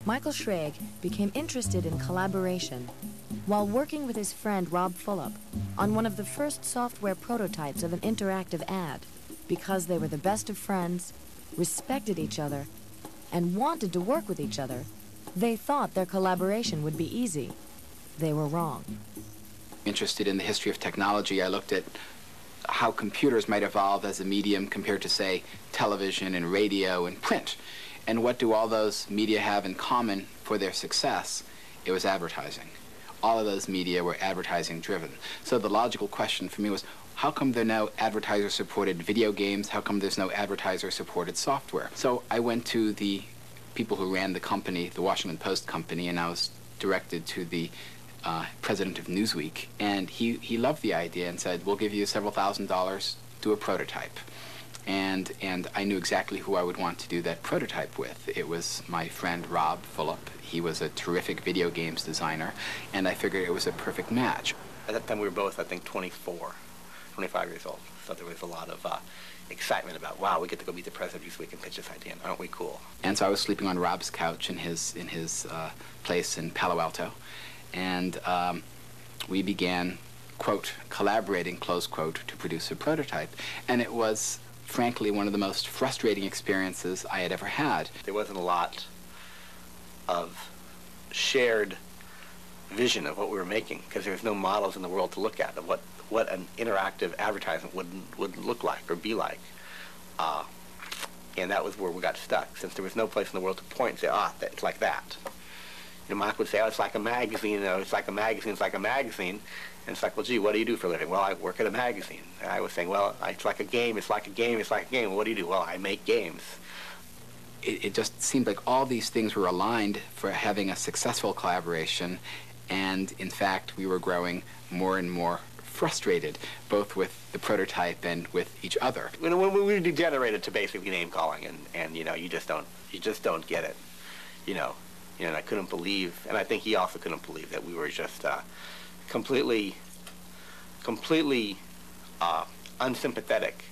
Michael Schrage became interested in collaboration while working with his friend Rob Fulop on one of the first software prototypes of an interactive ad. Because they were the best of friends, respected each other, and wanted to work with each other, they thought their collaboration would be easy. They were wrong. Interested in the history of technology, I looked at how computers might evolve as a medium compared to, say, television and radio and print. And what do all those media have in common for their success? It was advertising. All of those media were advertising driven. So the logical question for me was, how come there are no advertiser-supported video games? How come there's no advertiser-supported software? So I went to the people who ran the company, the Washington Post company, and I was directed to the president of Newsweek. And he loved the idea and said, we'll give you several $1,000s, do a prototype. And I knew exactly who I would want to do that prototype with. It was my friend Rob Fulop. He was a terrific video games designer, and I figured it was a perfect match. At that time we were both, I think, 25 years old. So there was a lot of excitement about, wow, we get to go meet the president of Newsweek and pitch this idea, and aren't we cool? And so I was sleeping on Rob's couch in his place in Palo Alto, and we began, quote, collaborating, close quote, to produce a prototype. And it was, frankly, one of the most frustrating experiences I had ever had. There wasn't a lot of shared vision of what we were making, because there was no models in the world to look at of what an interactive advertisement would look like or be like. And that was where we got stuck, since there was no place in the world to point and say, it's like that. You know, Mike would say, it's like a magazine, it's like a magazine, it's like a magazine. And it's like, well, gee, what do you do for a living? Well, I work at a magazine. And I was saying, well, it's like a game, it's like a game, it's like a game. Well, what do you do? Well, I make games. It just seemed like all these things were aligned for having a successful collaboration, and in fact, we were growing more and more frustrated, both with the prototype and with each other. When we degenerated to basically name calling, and you know, you just don't get it, you know. And I couldn't believe, and I think he also couldn't believe, that we were just completely unsympathetic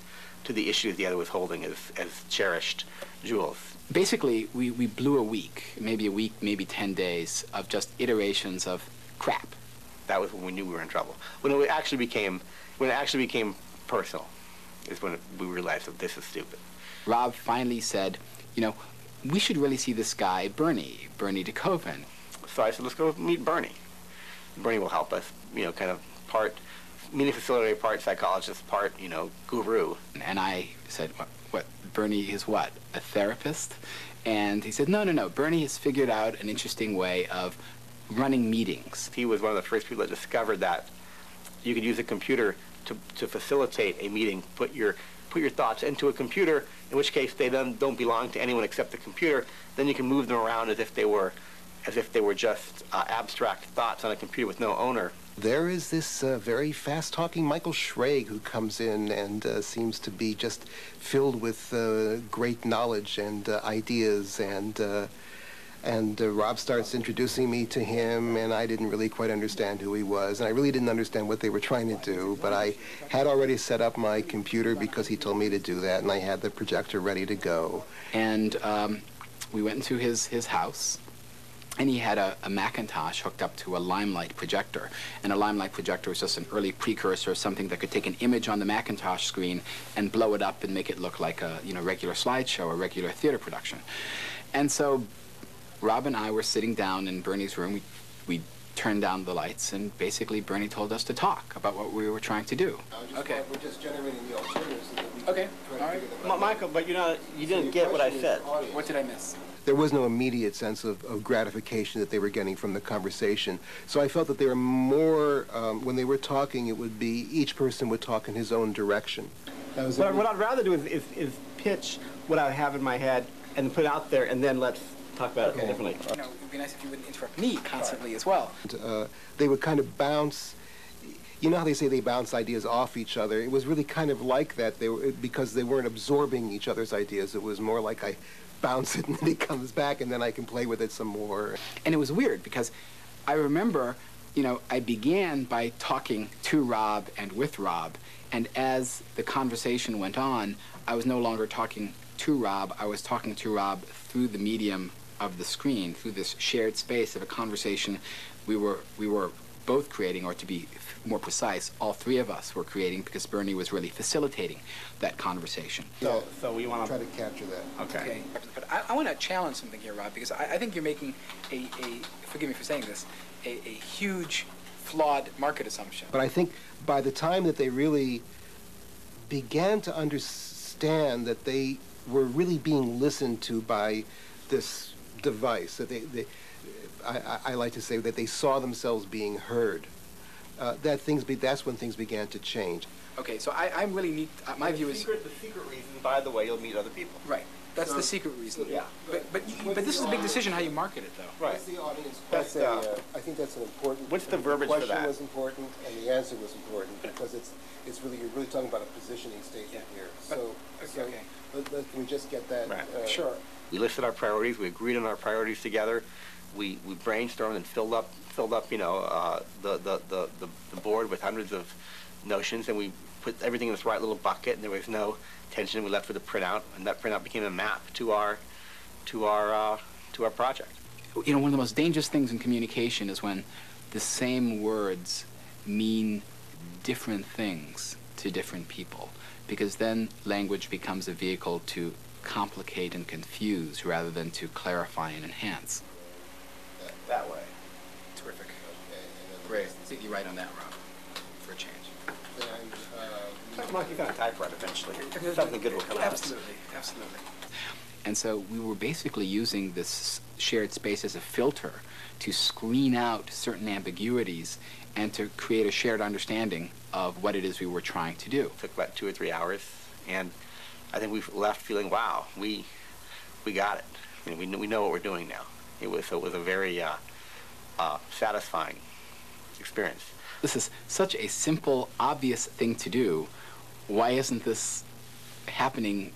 to the issues the other was holding as cherished jewels. Basically, we blew a week, maybe 10 days of just iterations of crap. That was when we knew we were in trouble. When it actually became personal, is when we realized that this is stupid. Rob finally said, you know, we should really see this guy, Bernie DeKoven. So I said, let's go meet Bernie. Bernie will help us, you know, kind of part meeting facilitator, part psychologist, part, you know, guru. And I said, what, Bernie is what, a therapist? And he said, no, Bernie has figured out an interesting way of running meetings. He was one of the first people that discovered that you could use a computer to facilitate a meeting, put your thoughts into a computer, in which case they then don't belong to anyone except the computer. Then you can move them around as if they were just abstract thoughts on a computer with no owner. There is this very fast-talking Michael Schrage who comes in and seems to be just filled with great knowledge and ideas, and Rob starts introducing me to him, and I didn't really quite understand who he was, and I really didn't understand what they were trying to do, but I had already set up my computer because he told me to do that, and I had the projector ready to go. And we went into his house, and he had a Macintosh hooked up to a Limelight projector. And a Limelight projector was just an early precursor of something that could take an image on the Macintosh screen and blow it up and make it look like a regular slideshow or regular theater production. And so Rob and I were sitting down in Bernie's room. We turned down the lights, and basically Bernie told us to talk about what we were trying to do. Okay. We're just generating the alternatives so that we Okay. All right. Michael, but you didn't get what I said. What did I miss? There was no immediate sense of gratification that they were getting from the conversation. So I felt that they were more, when they were talking, it would be each person would talk in his own direction. What I'd rather do is pitch what I have in my head and put it out there, and then let's talk about it differently. You know, it would be nice if you wouldn't interrupt me constantly as well. They would kind of bounce. You know how they say they bounce ideas off each other? It was really kind of like that. Because they weren't absorbing each other's ideas. It was more like I bounce it and then it comes back and then I can play with it some more. And it was weird because I remember, you know, I began by talking to Rob and with Rob, and as the conversation went on, I was no longer talking to Rob. I was talking to Rob through the medium of the screen, through this shared space of a conversation we were both creating, or to be more precise, all three of us were creating, because Bernie was really facilitating that conversation. So we want Try to capture that. Okay. But I want to challenge something here, Rob, because I think you're making a forgive me for saying this, a huge, flawed market assumption. But I think by the time that they really began to understand that they were really being listened to by this device, that I like to say that they saw themselves being heard, that's when things began to change. Okay, so I really need, my view is... The secret reason, by the way, you'll meet other people. Right. That's the secret reason. Yeah. But this is a big decision how you market it, though. Right. What's the audience That's, I think that's an important... What's the verbiage for that? The question was important, and the answer was important, because it's really, you're really talking about a positioning statement here. Okay. Can we just get that? Right. Sure. We listed our priorities. We agreed on our priorities together. We brainstormed and filled up, the board with hundreds of notions, and we put everything in this right little bucket, and there was no tension. We left with a printout, and that printout became a map to our project. You know, one of the most dangerous things in communication is when the same words mean different things to different people, because then language becomes a vehicle to complicate and confuse rather than to clarify and enhance. That way. Terrific. Great. I think you're right on that, Rob, for a change. Mark, you're going to type right eventually. Something good will come out. Absolutely. And so we were basically using this shared space as a filter to screen out certain ambiguities and to create a shared understanding of what it is we were trying to do. It took about 2 or 3 hours, and I think we left feeling, wow, we got it. You know, we know what we're doing now. It was a very satisfying experience. This is such a simple, obvious thing to do. Why isn't this happening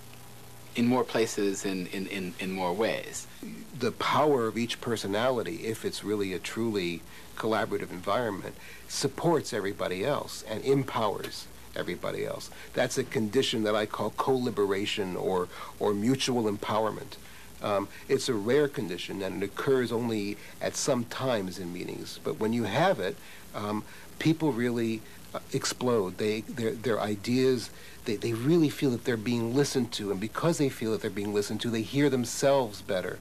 in more places, in more ways? The power of each personality, if it's really a truly collaborative environment, supports everybody else and empowers everybody else. That's a condition that I call co-liberation or mutual empowerment. It's a rare condition, and it occurs only at some times in meetings. But when you have it, people really explode. Their ideas, they really feel that they're being listened to, and because they feel that they're being listened to, they hear themselves better.